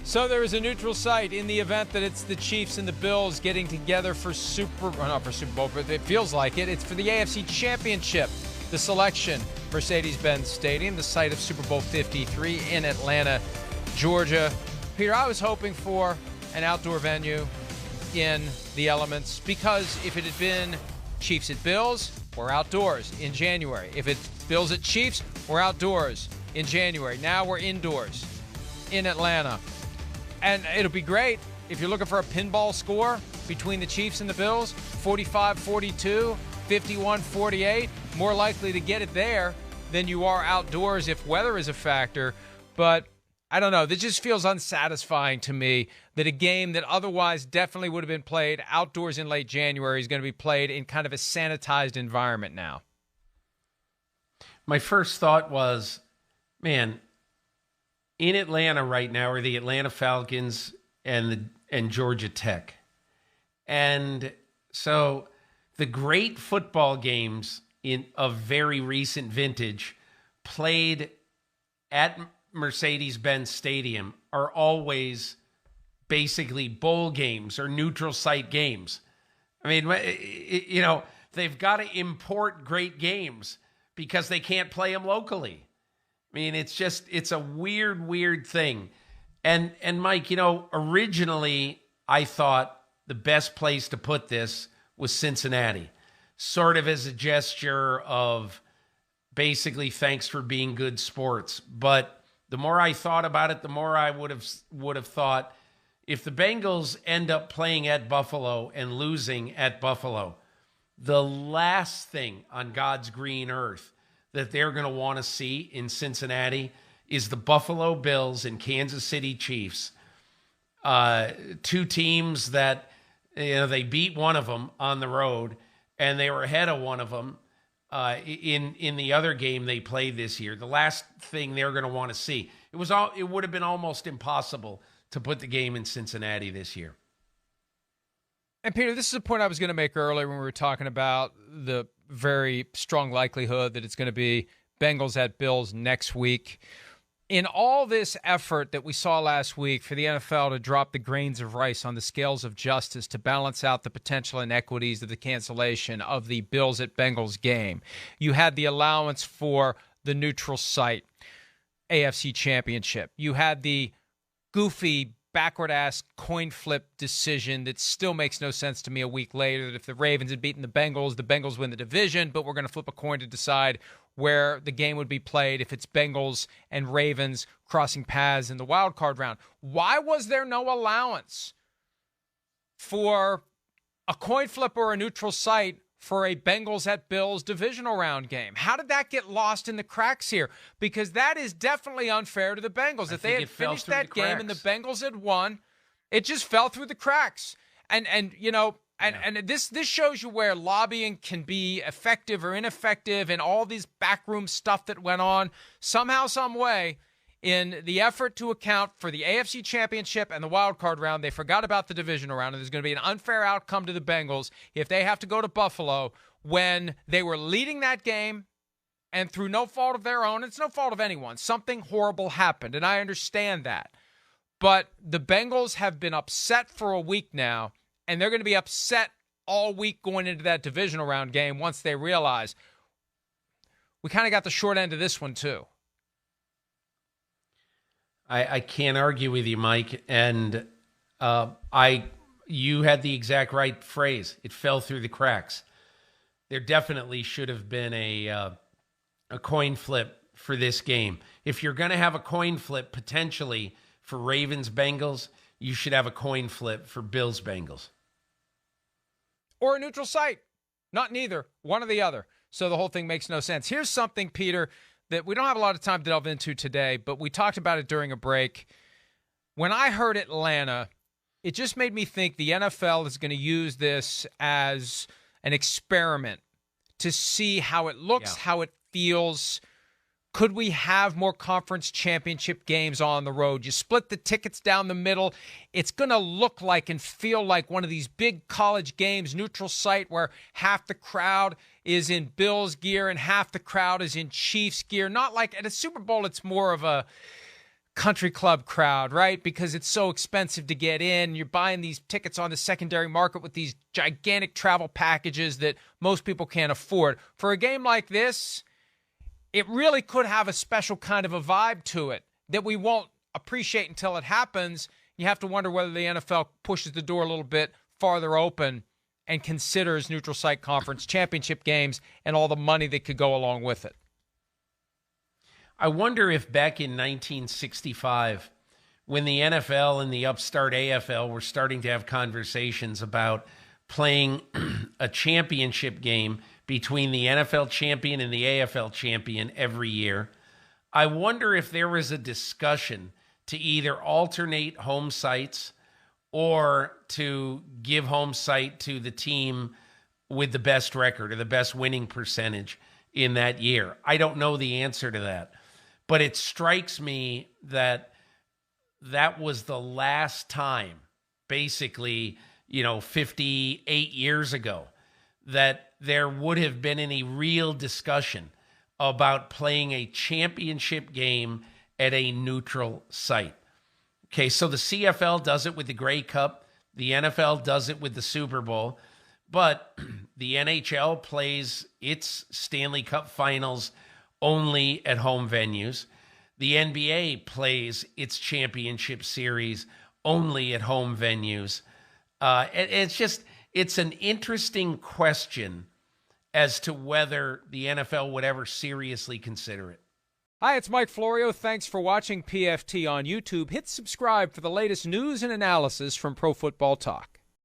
So there is a neutral site in the event that it's the Chiefs and the Bills getting together for not for Super Bowl, but it feels like it. It's for the AFC Championship. The selection, Mercedes-Benz Stadium, the site of Super Bowl 53 in Atlanta, Georgia. Peter, I was hoping for an outdoor venue in the elements because if it had been Chiefs at Bills, we're outdoors in January. If it's Bills at Chiefs, we're outdoors in January. Now we're indoors in Atlanta. And it'll be great if you're looking for a pinball score between the Chiefs and the Bills, 45-42, 51-48. More likely to get it there than you are outdoors if weather is a factor. But I don't know. This just feels unsatisfying to me that a game that otherwise definitely would have been played outdoors in late January is going to be played in kind of a sanitized environment now. My first thought was, man, in Atlanta right now are the Atlanta Falcons and Georgia Tech. And so the great football games of very recent vintage played at Mercedes-Benz Stadium are always basically bowl games or neutral site games. I mean, you know, they've got to import great games because they can't play them locally. I mean, it's a weird thing. And Mike, you know, originally I thought the best place to put this was Cincinnati, sort of as a gesture of basically thanks for being good sports. But the more I thought about it, the more I would have thought if the Bengals end up playing at Buffalo and losing at Buffalo, the last thing on God's green earth that they're going to want to see in Cincinnati is the Buffalo Bills and Kansas City Chiefs. Two teams that, you know, they beat one of them on the road and they were ahead of one of them in the other game they played this year. The last thing they're going to want to see. It would have been almost impossible to put the game in Cincinnati this year. And Peter, this is a point I was going to make earlier when we were talking about the very strong likelihood that it's going to be Bengals at Bills next week. In all this effort that we saw last week for the NFL to drop the grains of rice on the scales of justice to balance out the potential inequities of the cancellation of the Bills at Bengals game, you had the allowance for the neutral site AFC Championship. You had the goofy backward-ass coin flip decision that still makes no sense to me a week later, that if the Ravens had beaten the Bengals win the division, but we're going to flip a coin to decide where the game would be played if it's Bengals and Ravens crossing paths in the wild card round. Why was there no allowance for a coin flip or a neutral site for a Bengals at Bills divisional round game? How did that get lost in the cracks here? Because that is definitely unfair to the Bengals. If they had finished that game and the Bengals had won, it just fell through the cracks. And you know, and this shows you where lobbying can be effective or ineffective and all these backroom stuff that went on somehow, some way. In the effort to account for the AFC Championship and the wild card round, they forgot about the divisional round, and there's going to be an unfair outcome to the Bengals if they have to go to Buffalo when they were leading that game, and through no fault of their own, it's no fault of anyone, something horrible happened, and I understand that. But the Bengals have been upset for a week now, and they're going to be upset all week going into that divisional round game once they realize we kind of got the short end of this one too. I can't argue with you, Mike. And you had the exact right phrase. It fell through the cracks. There definitely should have been a coin flip for this game. If you're going to have a coin flip potentially for Ravens-Bengals, you should have a coin flip for Bills-Bengals. Or a neutral site. Not neither. One or the other. So the whole thing makes no sense. Here's something, Peter, that we don't have a lot of time to delve into today, but we talked about it during a break. When I heard Atlanta, it just made me think the NFL is going to use this as an experiment to see how it looks, how it feels. Could we have more conference championship games on the road? You split the tickets down the middle. It's going to look like and feel like one of these big college games, neutral site, where half the crowd is in Bills gear and half the crowd is in Chiefs gear. Not like at a Super Bowl, it's more of a country club crowd, right? Because it's so expensive to get in. You're buying these tickets on the secondary market with these gigantic travel packages that most people can't afford. For a game like this, it really could have a special kind of a vibe to it that we won't appreciate until it happens. You have to wonder whether the NFL pushes the door a little bit farther open and considers neutral site conference championship games and all the money that could go along with it. I wonder if back in 1965, when the NFL and the upstart AFL were starting to have conversations about playing a championship game between the NFL champion and the AFL champion every year, I wonder if there was a discussion to either alternate home sites or to give home site to the team with the best record or the best winning percentage in that year. I don't know the answer to that. But it strikes me that that was the last time, basically, 58 years ago, that there would have been any real discussion about playing a championship game at a neutral site. Okay, so the CFL does it with the Grey Cup. The NFL does it with the Super Bowl. But the NHL plays its Stanley Cup finals only at home venues. The NBA plays its championship series only at home venues. It's an interesting question as to whether the NFL would ever seriously consider it. Hi, it's Mike Florio. Thanks for watching PFT on YouTube. Hit subscribe for the latest news and analysis from Pro Football Talk.